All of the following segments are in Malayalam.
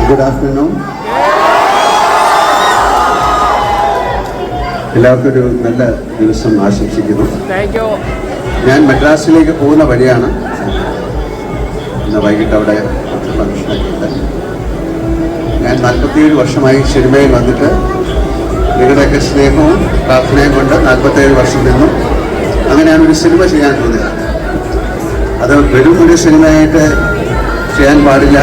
Good afternoon. എല്ലാവർക്കും ഒരു നല്ല ദിവസം ആശംസിക്കുന്നു. ഞാൻ മദ്രാസിലേക്ക് പോകുന്ന വഴിയാണ്. ഇന്ന് വൈകിട്ട് അവിടെ ഫംഗ്ഷനൊക്കെ. ഞാൻ 47 വർഷമായി സിനിമയിൽ വന്നിട്ട് നിങ്ങളുടെയൊക്കെ സ്നേഹവും പ്രാർത്ഥനയും കൊണ്ട് 47 വർഷം നിന്നു. അങ്ങനെയാണ് ഒരു സിനിമ ചെയ്യാൻ തോന്നിയത്. അത് വെറും ഒരു സിനിമയായിട്ട് ചെയ്യാൻ പാടില്ല.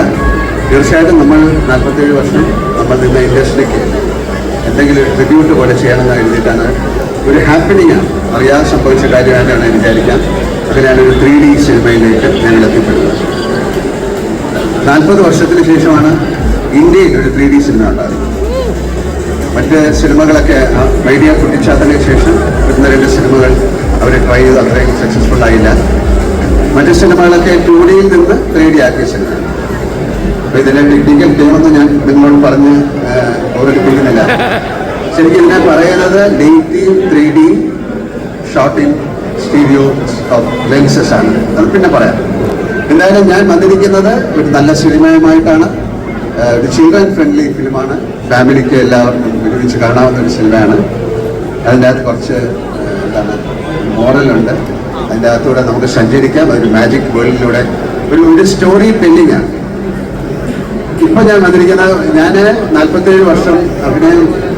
തീർച്ചയായിട്ടും നമ്മൾ 47 വർഷം നമ്മൾ നിന്ന ഇൻഡസ്ട്രിക്ക് എന്തെങ്കിലും ട്രിബ്യൂട്ട് പോലെ ചെയ്യണമെന്ന് എഴുതിയിട്ടാണ്. ഒരു ഹാപ്പനിങ്ങാണ്, അറിയാതെ സംഭവിച്ച കാര്യമായിട്ടാണ് വിചാരിക്കാം. അങ്ങനെയാണ് ഒരു 3D സിനിമയിലേക്ക് ഞങ്ങൾ എത്തിപ്പെടുന്നത്. 40 വർഷത്തിന് ശേഷമാണ് ഇന്ത്യയിൽ ഒരു 3D സിനിമ ഉണ്ടാകുന്നത്. മറ്റ് സിനിമകളൊക്കെ മീഡിയ കുട്ടിച്ചാത്തതിന് ശേഷം വരുന്ന 2 സിനിമകൾ അവർ ട്രൈ ചെയ്ത് അത്രയും സക്സസ്ഫുൾ ആയില്ല. മറ്റ് സിനിമകളൊക്കെ 2Dയിൽ നിന്ന് 3D ആക്കിയ സിനിമയാണ്. അപ്പോൾ ഇതിൻ്റെ ടെക്നിക്കൽ ടീമൊന്നും ഞാൻ നിങ്ങളോട് പറഞ്ഞ് ഓർമ്മിപ്പിക്കുന്നില്ല. ശരിക്കും ഇതിനെ പറയുന്നത് negative 3D shorting stereo lenses ആണ്. അത് പിന്നെ പറയാം. എന്തായാലും ഞാൻ വന്നിരിക്കുന്നത് ഒരു നല്ല സിനിമയുമായിട്ടാണ്. ഒരു ചിൽഡ്രൻ ഫ്രണ്ട്ലി ഫിലിമാണ്. ഫാമിലിക്ക് എല്ലാവർക്കും ഒരുമിച്ച് കാണാവുന്ന ഒരു സിനിമയാണ്. അതിൻ്റെ അകത്ത് കുറച്ച് മോറലുണ്ട്. അതിൻ്റെ അകത്തൂടെ നമുക്ക് സഞ്ചരിക്കാം. ഒരു മാജിക് വേൾഡിലൂടെ ഒരു സ്റ്റോറി ടെല്ലിംഗ് ആണ്. ഇപ്പോൾ ഞാൻ വന്നിരിക്കുന്നത്, ഞാൻ 47 വർഷം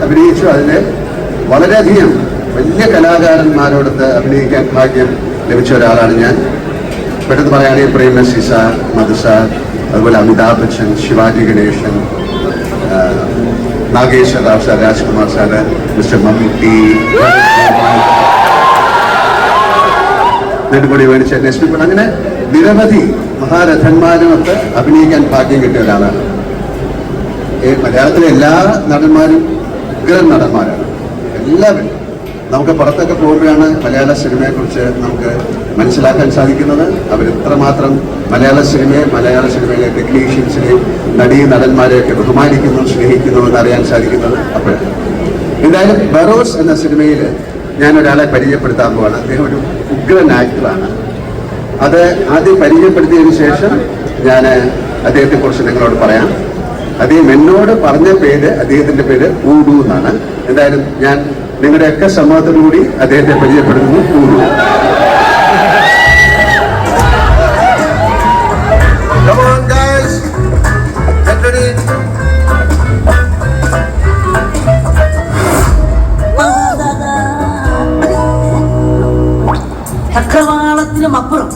അഭിനയിച്ചു. അതിൽ വളരെയധികം വലിയ കലാകാരന്മാരോടൊത്ത് അഭിനയിക്കാൻ ഭാഗ്യം ലഭിച്ച ഒരാളാണ് ഞാൻ. പെട്ടെന്ന് പറയുകയാണെങ്കിൽ പ്രേം നസീർ സാർ, മധു സാർ, അതുപോലെ Amitabh Bachchan, Shivaji Ganesan, Nageshwar Rao sir, Rajkumar sir, mister Mammootty, Nedumudi വേണിച്ചേട്ടൻ, എസ് പി, അങ്ങനെ നിരവധി മഹാരഥന്മാരുമൊത്ത് അഭിനയിക്കാൻ ഭാഗ്യം കിട്ടിയ ഒരാളാണ്. മലയാളത്തിലെ എല്ലാ നടന്മാരും ഉഗ്രൻ നടന്മാരാണ്. എല്ലാവരും നമുക്ക് പുറത്തൊക്കെ പോകുമ്പോഴാണ് മലയാള സിനിമയെക്കുറിച്ച് നമുക്ക് മനസ്സിലാക്കാൻ സാധിക്കുന്നത്. അവരെത്രമാത്രം മലയാള സിനിമയിലെ ടെക്നീഷ്യൻസിനെയും നടന്മാരെയൊക്കെ ബഹുമാനിക്കുന്നു, സ്നേഹിക്കുന്നു എന്നറിയാൻ സാധിക്കുന്നത് അപ്പോഴാണ്. എന്തായാലും ബറോസ് എന്ന സിനിമയിൽ ഞാനൊരാളെ പരിചയപ്പെടുത്താൻ പോവാണ്. അദ്ദേഹം ഒരു ഉഗ്രൻ ആക്ടറാണ്. അത് ആദ്യം പരിചയപ്പെടുത്തിയതിനു ശേഷം ഞാൻ അദ്ദേഹത്തെക്കുറിച്ച് നിങ്ങളോട് പറയാം. അദ്ദേഹം എന്നോട് പറഞ്ഞ പേര്, അദ്ദേഹത്തിൻ്റെ പേര് ഊഡു എന്നാണ്. എന്തായാലും ഞാൻ നിങ്ങളുടെയൊക്കെ സമ്മതത്തോടുകൂടി അദ്ദേഹത്തെ പരിചയപ്പെടുത്തുന്നു. ഊഡു. ചക്രവാളത്തിനും അപ്പുറം,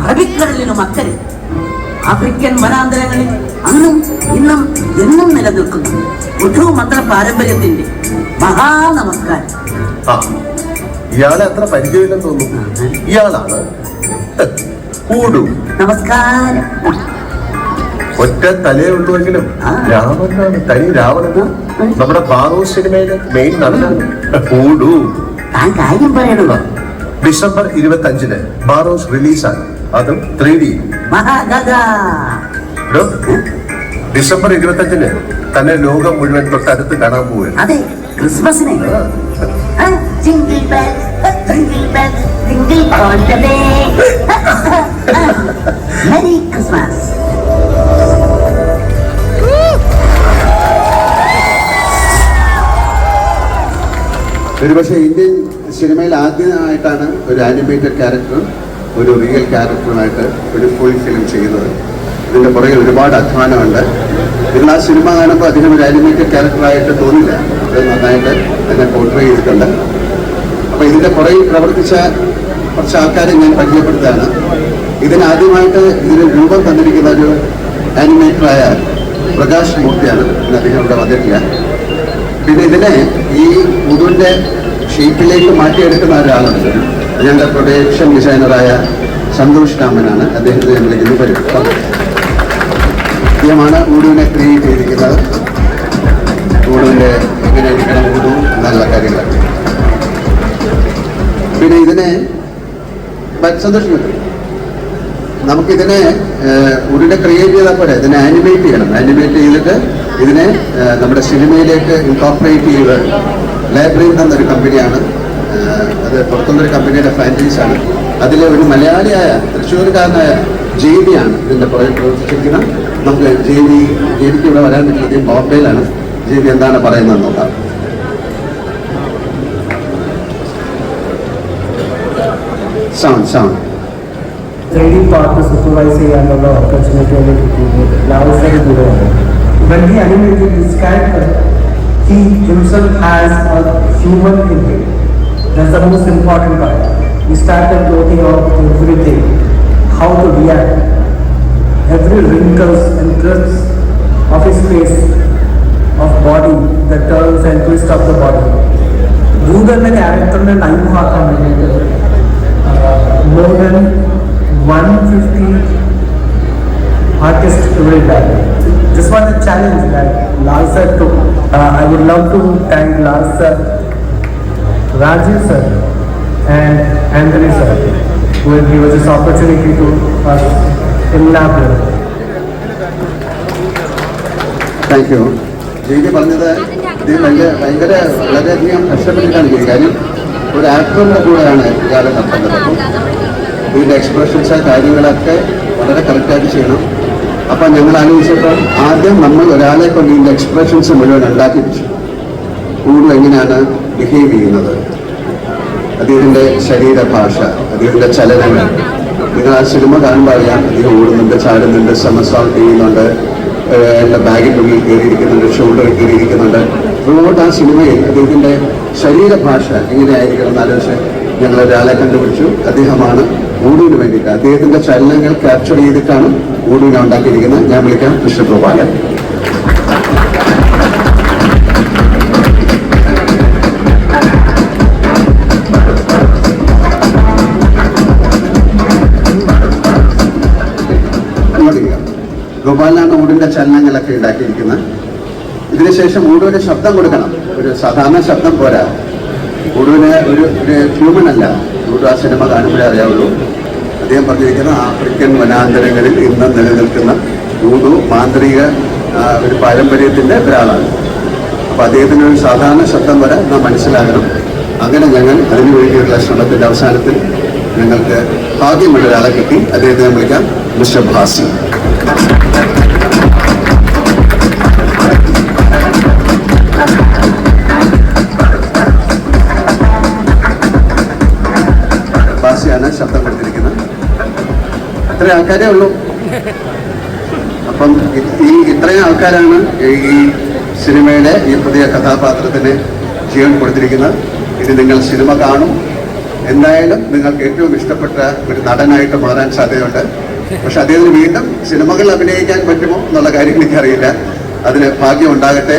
അറബിക്കടലിനും അക്കരെ, ആഫ്രിക്കൻ വനാന്തരങ്ങളിൽ അന്നും ഇന്നും എന്നും നിലനിൽക്കുന്നു ഉർദു മന്ത്ര പാരമ്പര്യത്തിന്റെ മഹാനമസ്കാരം. ഇയാളെ അത്ര പരിചയമില്ലെന്ന് തോന്നുന്നു. ഇയാളാണ് ഊഡു. നമസ്കാരം. ഒറ്റ തലേ ഉള്ളുവെങ്കിലും രാവണനാണ്, തനി രാവണന്. നമ്മുടെ ബാറോസ് സിനിമയിലെ മെയിൻ നടനാണ് ഊഡു. താൻ കാര്യം പറയണല്ലോ. ഡിസംബർ 25-ന് ബാറോസ് റിലീസാണ്. അതും 3D. ഡിസംബർ 25-ന് തന്നെ ലോകം മുഴുവൻ തൊട്ടടുത്ത് കാണാൻ പോവുകയാണ്. അതെ, ക്രിസ്മസിനെ. Merry Christmas. ഒരുപക്ഷെ ഇന്ത്യൻ സിനിമയിൽ ആദ്യമായിട്ടാണ് ഒരു ആനിമേറ്റഡ് ക്യാരക്ടറും ഒരു റിയൽ ക്യാരക്ടറുമായിട്ട് ഒരു ഫുൾ ഫിലിം ചെയ്യുന്നത്. ഇതിൻ്റെ പുറകിൽ ഒരുപാട് അധ്വാനമുണ്ട്. നിങ്ങൾ ആ സിനിമ കാണുമ്പോൾ അധികം ഒരു ആനിമേറ്റഡ് ക്യാരക്ടറായിട്ട് തോന്നില്ല. അത് നന്നായിട്ട് അതിനെ പോർട്രേ ചെയ്തിട്ടുണ്ട്. അപ്പോൾ ഇതിൻ്റെ പുറകിൽ പ്രവർത്തിച്ച കുറച്ച് ആൾക്കാരെ ഞാൻ പരിചയപ്പെടുത്തുകയാണ്. ഇതിനാദ്യമായിട്ട് ഇതിന് രൂപം തന്നിരിക്കുന്ന ഒരു ആനിമേറ്ററായ പ്രകാശ് മൂർത്തിയാണ്. ഇന്ന് അദ്ദേഹം ഇവിടെ വന്നിട്ടില്ല. പിന്നെ ഇതിനെ ഈ ഉടുവിൻ്റെ ഷേപ്പിലേക്ക് മാറ്റിയെടുക്കുന്ന ഒരാളുണ്ട്. ഞങ്ങളുടെ പ്രൊഡക്ഷൻ ഡിസൈനറായ സന്തോഷ് രാമനാണ്. അദ്ദേഹത്തെ ഞാൻ വിളിക്കുന്നു. വരും. അദ്ദേഹമാണ് ഊടുവിനെ ക്രിയേറ്റ് ചെയ്തിരിക്കുന്നത്. ഊടുവിൻ്റെ എങ്ങനെ ഇരിക്കണം ഊടു എന്നുള്ള കാര്യങ്ങളൊക്കെ. പിന്നെ ഇതിനെ സന്തോഷം നമുക്കിതിനെ ഊടിനെ ക്രിയേറ്റ് ചെയ്താൽ പോലെ ഇതിനെ ആനിമേറ്റ് ചെയ്യണം. ആനിമേറ്റ് ചെയ്തിട്ട് ഇതിനെ നമ്മുടെ സിനിമയിലേക്ക് ഇൻകോർപ്പറേറ്റ് ചെയ്ത് ലൈബ്രറി എന്നൊരു കമ്പനിയാണ്. അത് പുറത്തുള്ളൊരു കമ്പനിയുടെ ഫ്രാഞ്ചൈസാണ്. അതിൽ ഒരു മലയാളിയായ തൃശ്ശൂർക്കാരനായ JB ആണ് ഇതിൻ്റെ പുറകെ പ്രവർത്തിച്ചിരിക്കുന്നത്. നമുക്ക് JBക്ക് ഇവിടെ വരാൻ പറ്റിയത് ബോംബെയിലാണ്. JB എന്താണ് പറയുന്നത് നോക്കാം. സൗണ്ട് 3D part supervise ചെയ്യാനുള്ള ഓപ്പർച്യൂണിറ്റി ലാവസറി ദൂരമാണ്. When he animated this character, he himself has a human input. That's the most important part. We started talking about everything, how to react, every wrinkles and curves of his face, of body, the turns and twist of the body. ദൂതന്റെ ക്യാരക്ടറിനെ ടൈമാക്കാൻ വേണ്ടിയിട്ട് more than 150 artists every day. This was a challenge that Lal sir took. I would love to thank Lal sir, Rajiv sir and Anthony sir who will give us this opportunity to us elaborate. Thank you. JB പറഞ്ഞത് ഇത് വളരെയധികം കഷ്ടപ്പെട്ടിട്ടാണ് ചെയ്തത്. കാര്യം ഒരു ആക്ടറിൻ്റെ കൂടെയാണ് ഇയാളെ നടത്തുന്നത്. ഇതിൻ്റെ എക്സ്പ്രഷൻസ് കാര്യങ്ങളൊക്കെ വളരെ കറക്റ്റായിട്ട് ചെയ്യണം. അപ്പം ഞങ്ങൾ ആലോചിച്ചപ്പോൾ ആദ്യം നമ്മൾ ഒരാളെ കൊണ്ട് ഇതിൻ്റെ എക്സ്പ്രഷൻസ് മുഴുവൻ ഉണ്ടാക്കി വെച്ചു. കൂടുതൽ എങ്ങനെയാണ് ബിഹേവ് ചെയ്യുന്നത്, അദ്ദേഹത്തിൻ്റെ ശരീരഭാഷ, അദ്ദേഹത്തിൻ്റെ ചലനങ്ങൾ. നിങ്ങൾ ആ സിനിമ കാണുമ്പോൾ അറിയാം, അദ്ദേഹം ഓടുന്നുണ്ട്, ചാടുന്നുണ്ട്, സമസോൾട്ട് ചെയ്യുന്നുണ്ട്, എൻ്റെ ബാഗിനുള്ളിൽ കയറിയിരിക്കുന്നുണ്ട്, ഷോൾഡറിൽ കയറിയിരിക്കുന്നുണ്ട്. ത്രൂഔട്ട് ആ സിനിമയിൽ അദ്ദേഹത്തിൻ്റെ ശരീരഭാഷ എങ്ങനെയായിരിക്കണം എന്നാലോചിച്ച് ഞങ്ങൾ ഒരാളെ കണ്ടുപിടിച്ചു. അദ്ദേഹമാണ് ഊടുവിന് വേണ്ടിയിട്ട് അദ്ദേഹത്തിൻ്റെ ചലനങ്ങൾ ക്യാപ്ചർ ചെയ്തിട്ടാണ് ഊടുവിനെ ഉണ്ടാക്കിയിരിക്കുന്നത്. ഞാൻ വിളിക്കാം മിസ്റ്റർ ഗോപാലൻ. ഗോപാലനാണ് ഊടിൻ്റെ ചലനങ്ങളൊക്കെ ഉണ്ടാക്കിയിരിക്കുന്നത്. ഇതിനുശേഷം ഊടുവിന് ശബ്ദം കൊടുക്കണം. ഒരു സാധാരണ ശബ്ദം പോരാ. ഊടുവിന് ഒരു ഹ്യൂമൻ അല്ല. ഊടു ആ സിനിമ കാണുമ്പോഴേ അറിയാവുള്ളൂ. അദ്ദേഹം പറഞ്ഞിരിക്കുന്നത് ആഫ്രിക്കൻ വനാന്തരങ്ങളിൽ ഇന്ന് നിലനിൽക്കുന്ന ഊടു മാന്ത്രിക ഒരു പാരമ്പര്യത്തിൻ്റെ ഒരാളാണ്. അപ്പോൾ അദ്ദേഹത്തിന് ഒരു സാധാരണ ശബ്ദം വരെ നാം മനസ്സിലാകണം. അങ്ങനെ ഞങ്ങൾ അതിനു വേണ്ടിയുള്ള ശ്രമത്തിൻ്റെ അവസാനത്തിൽ ഞങ്ങൾക്ക് ഭാഗ്യമുള്ള ഒരാളെ കിട്ടി. അദ്ദേഹത്തെ വിളിക്കാം മിസ്റ്റർ ഭാസി. ഭാസിയാണ് ശബ്ദം കൊടുത്തിരിക്കുന്നത്. അത്ര ആൾക്കാരേ ഉള്ളൂ. അപ്പം ഇത്രയും ആൾക്കാരാണ് ഈ സിനിമയിലെ ഈ പുതിയ കഥാപാത്രത്തിന് ജീവൻ കൊടുത്തിരിക്കുന്നത്. ഇത് നിങ്ങൾ സിനിമ കാണും. എന്തായാലും നിങ്ങൾക്ക് ഏറ്റവും ഇഷ്ടപ്പെട്ട ഒരു നടനായിട്ട് മാറാൻ സാധ്യതയുണ്ട്. പക്ഷെ അദ്ദേഹത്തിന് വീണ്ടും സിനിമകൾ അഭിനയിക്കാൻ പറ്റുമോ എന്നുള്ള കാര്യം എനിക്കറിയില്ല. അതിന് ഭാഗ്യം ഉണ്ടാകട്ടെ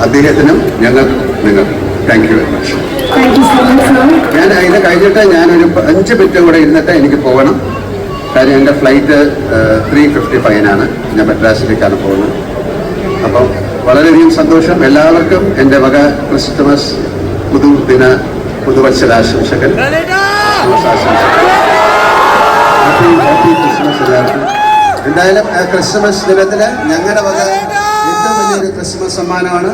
അദ്ദേഹത്തിനും ഞങ്ങൾക്കും നിങ്ങൾക്കും. Thank you very much. ഞാൻ ഇത് കഴിഞ്ഞിട്ട് ഞാനൊരു 5 മിനിറ്റ് കൂടെ ഇരുന്നിട്ട് എനിക്ക് പോകണം. കാര്യം എൻ്റെ ഫ്ലൈറ്റ് 3:55 ഞാൻ മദ്രാസിലേക്കാണ് പോകുന്നത്. അപ്പം വളരെയധികം സന്തോഷം. എല്ലാവർക്കും എൻ്റെ വക ക്രിസ്തുമസ് പുതുവത്സരാശംസകൾ. ഹാപ്പി ക്രിസ്മസ് എല്ലാവർക്കും. എന്തായാലും ക്രിസ്മസ് ദിനത്തിന് ഞങ്ങളുടെ വക ഏറ്റവും വലിയൊരു ക്രിസ്മസ് സമ്മാനമാണ്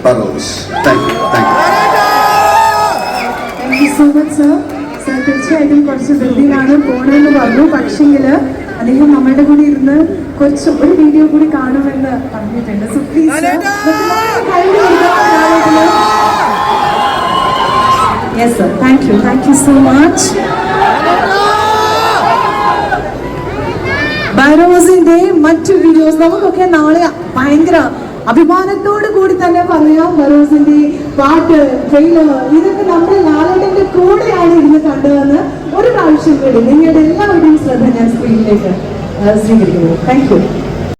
Barroz. Thank you. So much sir. Sir തീർച്ചയായിട്ടും കുറച്ച് ധൃതിയിലാണ് പോകണമെന്ന് പറഞ്ഞു. പക്ഷെങ്കിൽ അദ്ദേഹം നമ്മളുടെ കൂടെ ഇരുന്ന് കുറച്ച് ഒരു വീഡിയോ കൂടി കാണുമെന്ന് പറഞ്ഞിട്ടുണ്ട്. So please yes sir. Thank you so much. ബറോസിന്റെ മറ്റു വീഡിയോസ് നമുക്കൊക്കെ നാളെ ഭയങ്കര അഭിമാനത്തോടു കൂടി തന്നെ പറയാം. ബറോസിന്റെ പാട്ട്, ട്രെയിലർ ഇതൊക്കെ നമ്മുടെ ലാലേട്ടന്റെ കൂടെയാണ് ഇരുന്ന് കണ്ടതെന്ന് ഒരു പ്രാവശ്യം കൂടി നിങ്ങളുടെ എല്ലാവരുടെയും ശ്രദ്ധ ഞാൻ സ്ക്രീനിലേക്ക് സ്വീകരിക്കുന്നു. Thank you.